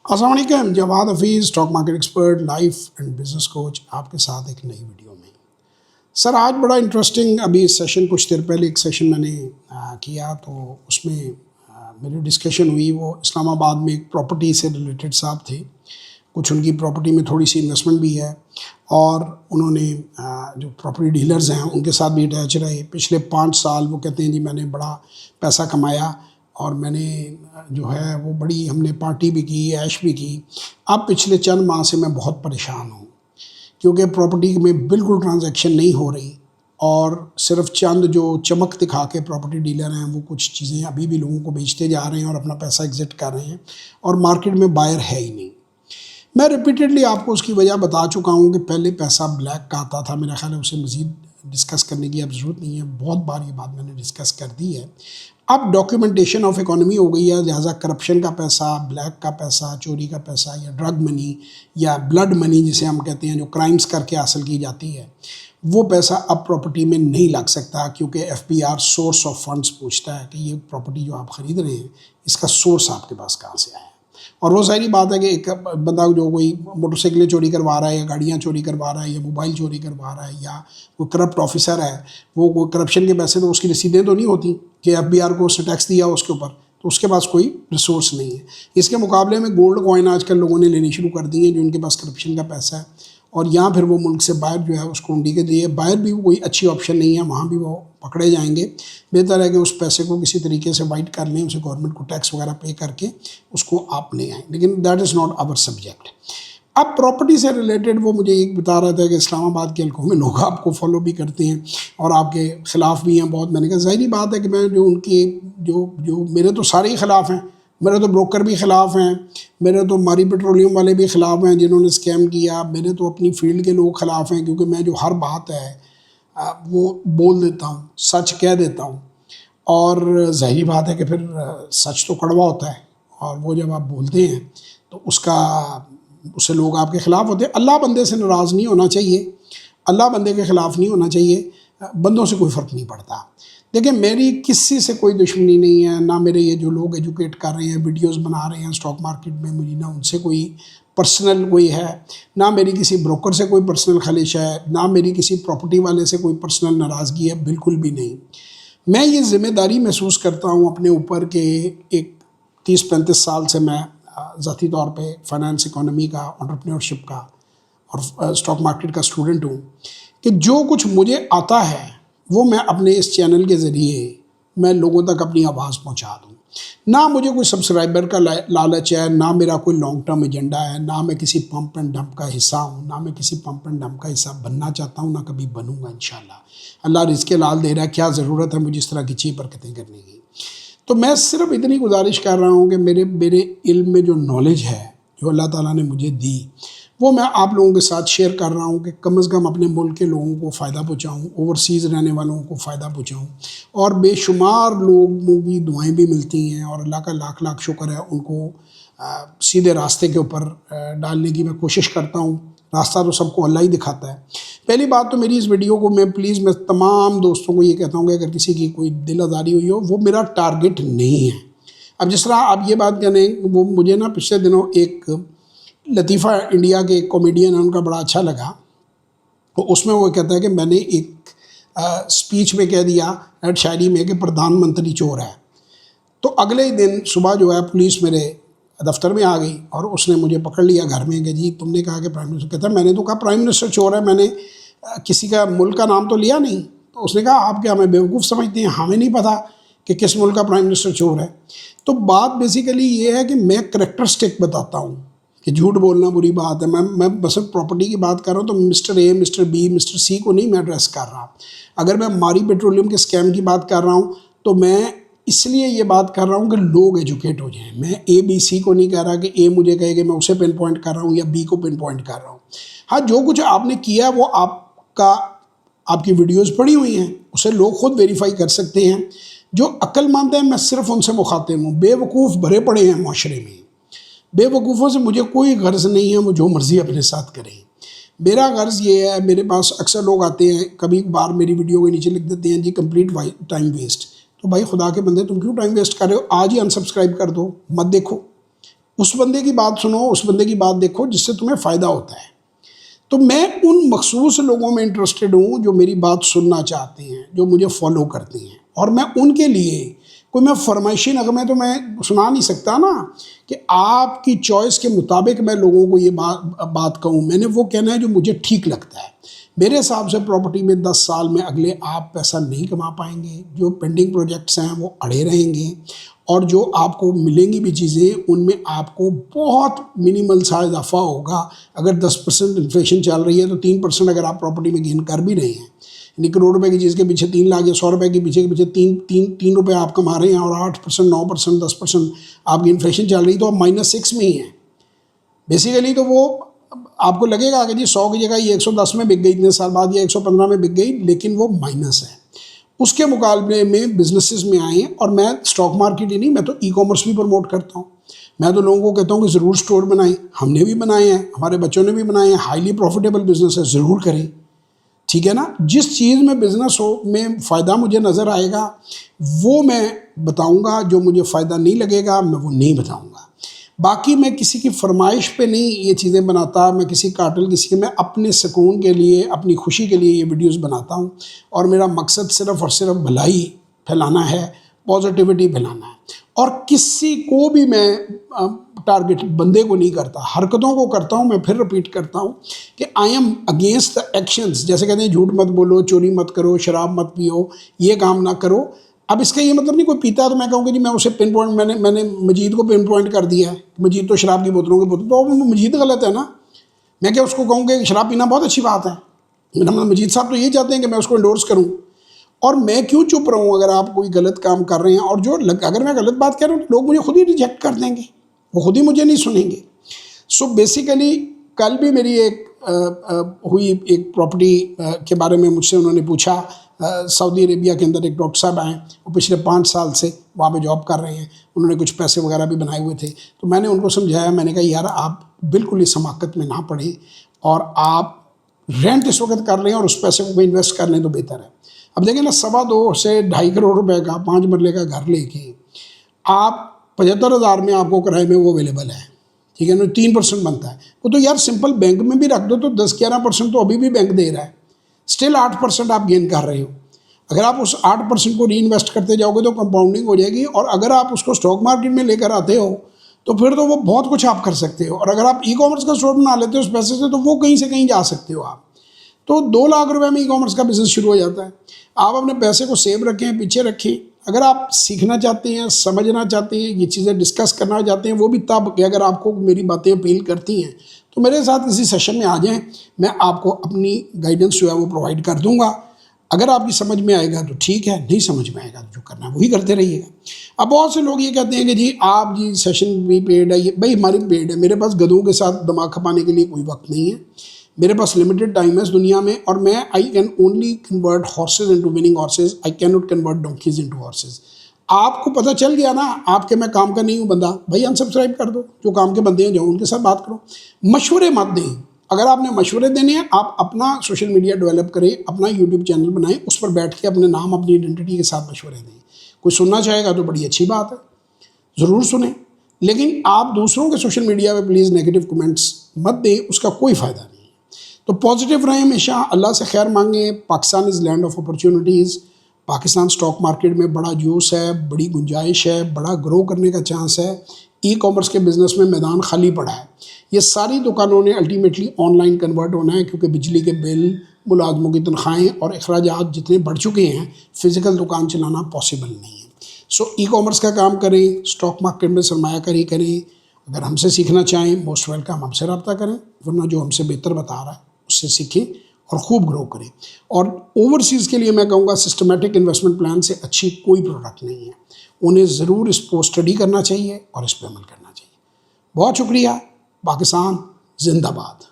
السلام علیکم، Jawad Hafeez, stock market expert, life and business coach, آپ کے ساتھ ایک نئی ویڈیو میں۔ سر آج بڑا انٹرسٹنگ ابھی سیشن کچھ دیر پہلے ایک سیشن میں نے کیا تو اس میں میری ڈسکشن ہوئی۔ وہ اسلام آباد میں ایک پراپرٹی سے ریلیٹڈ صاحب تھے، کچھ ان کی پراپرٹی میں تھوڑی سی انویسٹمنٹ بھی ہے اور انہوں نے جو پراپرٹی ڈیلرز ہیں ان کے ساتھ بھی اٹیچ رہے۔ پچھلے 5 سال وہ کہتے ہیں جی میں نے بڑا پیسہ کمایا اور میں نے جو ہے وہ بڑی ہم نے پارٹی بھی کی، عیش بھی کی۔ اب پچھلے چند ماہ سے میں بہت پریشان ہوں کیونکہ پراپرٹی میں بالکل ٹرانزیکشن نہیں ہو رہی اور صرف چند جو چمک دکھا کے پراپرٹی ڈیلر ہیں وہ کچھ چیزیں ابھی بھی لوگوں کو بیچتے جا رہے ہیں اور اپنا پیسہ ایگزٹ کر رہے ہیں اور مارکیٹ میں بائر ہے ہی نہیں۔ میں ریپیٹڈلی آپ کو اس کی وجہ بتا چکا ہوں کہ پہلے پیسہ بلیک کا آتا تھا، میرا خیال ہے اسے مزید ڈسکس کرنے کی اب ضرورت نہیں ہے، بہت بار یہ بات میں نے ڈسکس کر دی ہے۔ اب ڈاکیومنٹیشن آف اکانومی ہو گئی ہے، لہٰذا کرپشن کا پیسہ، بلیک کا پیسہ، چوری کا پیسہ یا ڈرگ منی یا بلڈ منی جسے ہم کہتے ہیں جو کرائمز کر کے حاصل کی جاتی ہے، وہ پیسہ اب پراپرٹی میں نہیں لگ سکتا کیونکہ F B R source of funds پوچھتا ہے کہ یہ پراپرٹی جو آپ خرید رہے ہیں اس کا سورس آپ کے پاس کہاں سے آیا ہے۔ اور وہ ظاہری بات ہے کہ ایک بندہ جو کوئی موٹر سائیکلیں چوری کروا رہا ہے یا گاڑیاں چوری کروا رہا ہے یا موبائل چوری کروا رہا ہے یا کوئی کرپٹ آفیسر ہے، وہ کرپشن کے پیسے تو اس کی رسیدیں تو نہیں ہوتی کہ ایف بی آر کو اس نے ٹیکس دیا اس کے اوپر، تو اس کے پاس کوئی ریسورس نہیں ہے۔ اس کے مقابلے میں گولڈ کوائن آج کل لوگوں نے لینی شروع کر دی ہیں جو ان کے پاس کرپشن کا پیسہ ہے، اور یہاں پھر وہ ملک سے باہر جو ہے اس کو انڈی کے دیے، باہر بھی کوئی اچھی آپشن نہیں ہے، وہاں بھی وہ پکڑے جائیں گے۔ بہتر ہے کہ اس پیسے کو کسی طریقے سے وائٹ کر لیں، اسے گورنمنٹ کو ٹیکس وغیرہ پے کر کے اس کو آپ لے آئیں، لیکن that is not our subject. اب پراپرٹی سے ریلیٹڈ وہ مجھے ایک بتا رہا تھا کہ اسلام آباد کے حلقوں میں لوگ آپ کو فالو بھی کرتے ہیں اور آپ کے خلاف بھی ہیں بہت۔ میں نے کہا ظاہری بات ہے کہ میں جو ان کے جو میرے تو سارے ہی خلاف ہیں، میرے تو بروکر بھی خلاف ہیں، میرے تو ماری پیٹرولیم والے بھی خلاف ہیں جنہوں نے اسکیم کیا، میرے تو اپنی فیلڈ کے لوگ خلاف ہیں کیونکہ میں جو ہر بات ہے وہ بول دیتا ہوں، سچ کہہ دیتا ہوں، اور ظاہری بات ہے کہ پھر سچ تو کڑوا ہوتا ہے اور وہ جب آپ بولتے ہیں تو اس سے لوگ آپ کے خلاف ہوتے ہیں۔ اللہ بندے سے ناراض نہیں ہونا چاہیے، اللہ بندے کے خلاف نہیں ہونا چاہیے، بندوں سے کوئی فرق نہیں پڑتا۔ دیکھیں میری کسی سے کوئی دشمنی نہیں ہے، نہ میرے یہ جو لوگ ایجوکیٹ کر رہے ہیں، ویڈیوز بنا رہے ہیں اسٹاک مارکیٹ میں، مجھے نہ ان سے کوئی پرسنل کوئی ہے، نہ میری کسی بروکر سے کوئی پرسنل خلش ہے، نہ میری کسی پراپرٹی والے سے کوئی پرسنل ناراضگی ہے، بالکل بھی نہیں۔ میں یہ ذمہ داری محسوس کرتا ہوں اپنے اوپر کہ ایک 30-35 سال سے میں ذاتی طور پہ فائنانس اکانومی کا، انٹرپرینورشپ کا اور اسٹاک مارکیٹ کا اسٹوڈنٹ ہوں کہ جو کچھ مجھے آتا ہے وہ میں اپنے اس چینل کے ذریعے میں لوگوں تک اپنی آواز پہنچا دوں۔ نہ مجھے کوئی سبسکرائبر کا لالچ ہے، نہ میرا کوئی لانگ ٹرم ایجنڈا ہے، نہ میں کسی پمپ اینڈ ڈمپ کا حصہ ہوں، نہ میں کسی پمپ اینڈ ڈمپ کا حصہ بننا چاہتا ہوں، نہ کبھی بنوں گا انشاءاللہ۔ اللہ رزق حلال دے رہا ہے، کیا ضرورت ہے مجھے اس طرح کی چیز برکتیں کرنے کی۔ تو میں صرف اتنی گزارش کر رہا ہوں کہ میرے علم میں جو نالج ہے جو اللہ تعالیٰ نے مجھے دی وہ میں آپ لوگوں کے ساتھ شیئر کر رہا ہوں کہ کم از کم اپنے ملک کے لوگوں کو فائدہ پہنچاؤں، اوورسیز رہنے والوں کو فائدہ پہنچاؤں، اور بے شمار لوگوں کی دعائیں بھی ملتی ہیں اور اللہ کا لاکھ لاکھ شکر ہے ان کو سیدھے راستے کے اوپر ڈالنے کی میں کوشش کرتا ہوں۔ راستہ تو سب کو اللہ ہی دکھاتا ہے۔ پہلی بات تو میری اس ویڈیو کو میں تمام دوستوں کو یہ کہتا ہوں کہ اگر کسی کی کوئی دل آزاری ہوئی ہو، وہ میرا ٹارگٹ نہیں ہے۔ اب جس طرح آپ یہ بات کہنے، وہ مجھے نا پچھلے دنوں ایک لطیفہ انڈیا کے ایک کامیڈین ہیں، ان کا بڑا اچھا لگا، تو اس میں وہ کہتا ہے کہ میں نے ایک اسپیچ میں کہہ دیا شاعری میں کہ پردھان منتری چور ہے، تو اگلے ہی دن صبح جو ہے پولیس میرے دفتر میں آ گئی اور اس نے مجھے پکڑ لیا گھر میں کہ جی تم نے کہا کہ پرائم منسٹر، کہتا ہے میں نے تو کہا پرائم منسٹر چور ہے، میں نے کسی کا ملک کا نام تو لیا نہیں۔ تو اس نے کہا آپ کیا ہمیں بیوقوف سمجھتے ہیں، ہمیں نہیں پتہ کہ کس ملک کا پرائم منسٹر چور ہے۔ تو بات بیسیکلی یہ ہے کہ میں کریکٹرسٹک بتاتا ہوں کہ جھوٹ بولنا بری بات ہے۔ میں بس پراپرٹی کی بات کر رہا ہوں تو mister A, mister B, mister C کو نہیں میں ایڈریس کر رہا۔ اگر میں ماری پیٹرولیم کے اسکیم کی بات کر رہا ہوں تو میں اس لیے یہ بات کر رہا ہوں کہ لوگ ایجوکیٹ ہو جائیں۔ میں اے بی سی کو نہیں کہہ رہا کہ اے مجھے کہے کہ میں اسے پن پوائنٹ کر رہا ہوں یا بی کو پن پوائنٹ کر رہا ہوں۔ ہاں جو کچھ آپ نے کیا وہ آپ کی ویڈیوز پڑی ہوئی ہیں، اسے لوگ خود ویریفائی کر سکتے ہیں۔ جو عقل مند ہیں میں صرف ان سے مخاطب ہوں، بے وقوف بھرے پڑے ہیں معاشرے میں، بے وقوفوں سے مجھے کوئی غرض نہیں ہے، وہ جو مرضی اپنے ساتھ کریں۔ میرا غرض یہ ہے، میرے پاس اکثر لوگ آتے ہیں، کبھی بار میری ویڈیو کے نیچے لکھ دیتے ہیں جی کمپلیٹ ٹائم ویسٹ، تو بھائی خدا کے بندے تم کیوں ٹائم ویسٹ کر رہے ہو؟ آج ہی انسبسکرائب کر دو، مت دیکھو۔ اس بندے کی بات سنو، اس بندے کی بات دیکھو جس سے تمہیں فائدہ ہوتا ہے۔ تو میں ان مخصوص لوگوں میں انٹرسٹڈ ہوں جو میری بات سننا چاہتے ہیں، جو مجھے فالو کرتے ہیں، اور میں ان کے لیے کوئی میں فرمائشی نغمے تو میں سنا نہیں سکتا نا کہ آپ کی چوائس کے مطابق میں لوگوں کو یہ بات کہوں۔ میں نے وہ کہنا ہے جو مجھے ٹھیک لگتا ہے۔ میرے حساب سے پراپرٹی میں 10 سال میں اگلے آپ پیسہ نہیں کما پائیں گے، جو پینڈنگ پروجیکٹس ہیں وہ اڑے رہیں گے، اور جو آپ کو ملیں گی بھی چیزیں ان میں آپ کو بہت منیمل سا اضافہ ہوگا۔ اگر 10% انفلیشن چل رہی ہے تو 3% اگر آپ پراپرٹی میں گین کر بھی رہے ہیں، یعنی کروڑ روپے کی چیز کے پیچھے 3 لاکھ یا 100 روپے کے پیچھے تین روپے آپ کما رہے ہیں، اور 8%، 9%، 10% آپ کی انفلیشن چل رہی ہے، تو آپ -6 میں ہی ہیں بیسیکلی۔ تو وہ آپ کو لگے گا کہ جی 100 کی جگہ یہ 110 میں بک گئی اتنے سال بعد، یا 115 میں بک گئی، لیکن وہ مائنس ہے۔ اس کے مقابلے میں بزنسز میں آئیں، اور میں اسٹاک مارکیٹ ہی نہیں، میں تو ای کامرس بھی پروموٹ کرتا ہوں۔ میں تو لوگوں کو کہتا ہوں کہ ضرور سٹور بنائیں، ہم نے بھی بنائے ہیں، ہمارے بچوں نے بھی بنائے ہیں، ہائیلی پروفیٹیبل بزنس ہے، ضرور کریں، ٹھیک ہے نا۔ جس چیز میں بزنس میں فائدہ مجھے نظر آئے گا وہ میں بتاؤں گا، جو مجھے فائدہ نہیں لگے گا میں وہ نہیں بتاؤں گا۔ باقی میں کسی کی فرمائش پہ نہیں یہ چیزیں بناتا، میں کسی قاتل کسی کے، میں اپنے سکون کے لیے، اپنی خوشی کے لیے یہ ویڈیوز بناتا ہوں، اور میرا مقصد صرف اور صرف بھلائی پھیلانا ہے، پازیٹیوٹی پھیلانا ہے، اور کسی کو بھی میں ٹارگٹ بندے کو نہیں کرتا، حرکتوں کو کرتا ہوں۔ میں پھر رپیٹ کرتا ہوں کہ I am against the actions, جیسے کہتے ہیں جھوٹ مت بولو، چوری مت کرو، شراب مت پیو، یہ کام نہ کرو۔ اب اس کا یہ مطلب نہیں کوئی پیتا تو میں کہوں کہ جی میں اسے پن پوائنٹ، میں نے مجید کو پن پوائنٹ کر دیا ہے، مجید تو شراب کی بوتلوں کی بوتل، تو مجید غلط ہے نا۔ میں کیا اس کو کہوں کہ شراب پینا بہت اچھی بات ہے؟ مجید صاحب تو یہ چاہتے ہیں کہ میں اس کو انڈورس کروں، اور میں کیوں چپ رہوں اگر آپ کوئی غلط کام کر رہے ہیں؟ اور جو اگر میں غلط بات کر رہا ہوں تو لوگ مجھے خود ہی ریجیکٹ کر دیں گے، وہ خود ہی مجھے نہیں سنیں گے۔ سو بیسیکلی کل بھی میری ایک پراپرٹی کے بارے میں مجھ سے انہوں نے پوچھا، سعودی عربیہ کے اندر ایک ڈاکٹر صاحب آئے، وہ پچھلے 5 سال سے وہاں پہ جاب کر رہے ہیں، انہوں نے کچھ پیسے وغیرہ بھی بنائے ہوئے تھے، تو میں نے ان کو سمجھایا، میں نے کہا یار آپ بالکل اس حماقت میں نہ پڑیں، اور آپ رینٹ اس وقت کر لیں اور اس پیسے کو انویسٹ کر لیں تو بہتر ہے۔ اب دیکھیں نا، 2.25 سے 2.5 کروڑ روپے کا 5 مرلے کا گھر لے کے آپ 75,000 میں آپ کو کرائے میں وہ اویلیبل ہے، ٹھیک ہے نا، 3% بنتا ہے وہ تو یار سمپل بینک میں بھی رکھ دو تو 10-11% تو ابھی بھی بینک دے رہا ہے، اسٹل 8% آپ گین کر رہے ہو۔ اگر آپ اس 8% کو ری انویسٹ کرتے جاؤ گے تو کمپاؤنڈنگ ہو جائے گی، اور اگر آپ اس کو اسٹاک مارکیٹ میں لے کر آتے ہو تو پھر تو وہ بہت کچھ آپ کر سکتے ہو، اور اگر آپ ای کامرس کا اسٹور بنا لیتے ہو اس پیسے سے تو وہ کہیں سے کہیں جا سکتے ہو آپ۔ تو 2 لاکھ روپے میں ای کامرس کا بزنس شروع ہو جاتا ہے۔ آپ اپنے پیسے کو سیو رکھیں، پیچھے رکھیں۔ اگر آپ سیکھنا چاہتے ہیں، سمجھنا چاہتے ہیں، یہ چیزیں ڈسکس کرنا چاہتے ہیں، وہ بھی تب کہ اگر آپ کو میری باتیں اپیل کرتی ہیں تو میرے ساتھ کسی سیشن میں آ جائیں، میں آپ کو اپنی گائیڈنس جو ہے وہ پرووائڈ کر دوں گا۔ اگر آپ کی سمجھ میں آئے گا تو ٹھیک ہے، نہیں سمجھ میں آئے گا تو جو کرنا ہے وہی کرتے رہیے گا۔ اب بہت سے لوگ یہ کہتے ہیں کہ جی آپ جی سیشن بھی پیڈ ہے، بھائی ہماری پیڈ ہے، میرے پاس گدھوں کے ساتھ دماغ کھپانے کے لیے کوئی وقت نہیں ہے، میرے پاس لمیٹڈ ٹائم ہے اس دنیا میں، اور میں I can only convert horses into winning horses, I can not convert donkeys into horses. آپ کو پتہ چل گیا نا آپ کے میں کام کا نہیں ہوں بندہ، بھائی انسبسکرائب کر دو، جو کام کے بندے ہیں جاؤ ان کے ساتھ بات کرو، مشورے مت دیں۔ اگر آپ نے مشورے دینے ہیں آپ اپنا سوشل میڈیا ڈیولپ کریں، اپنا یوٹیوب چینل بنائیں، اس پر بیٹھ کے اپنے نام، اپنی آئیڈینٹی کے ساتھ مشورے دیں۔ کوئی سننا چاہے گا تو بڑی اچھی بات ہے، ضرور سنیں، لیکن آپ دوسروں کے سوشل میڈیا پہ پلیز نیگیٹو کمنٹس مت دیں، اس کا کوئی فائدہ نہیں ہے۔ تو پازیٹیو رہیں ہمیشہ، اللہ سے خیر مانگیں۔ Pakistan is land of opportunities, Pakistan stock market میں بڑا جوس ہے، بڑی گنجائش ہے، بڑا گرو کرنے کا چانس ہے۔ ای کامرس کے بزنس میں میدان خالی پڑا ہے۔ یہ ساری دکانوں نے الٹیمیٹلی آن لائن کنورٹ ہونا ہے، کیونکہ بجلی کے بل، ملازموں کی تنخواہیں اور اخراجات جتنے بڑھ چکے ہیں، فزیکل دکان چلانا پاسبل نہیں ہے۔ سو ای کامرس کا کام کریں، اسٹاک مارکیٹ میں سرمایہ کاری کریں۔ اگر ہم سے سیکھنا چاہیں موسٹ ویلکم، ہم سے رابطہ کریں، ورنہ جو ہم سے بہتر بتا رہا ہے اس سے سیکھیں اور خوب گرو کریں۔ اور اوورسیز کے لیے میں کہوں گا سسٹمیٹک انویسٹمنٹ پلان سے اچھی کوئی پروڈکٹ نہیں ہے، انہیں ضرور اس کو اسٹڈی کرنا چاہیے اور اس پہ عمل کرنا چاہیے۔ بہت شکریہ۔ پاکستان زندہ باد۔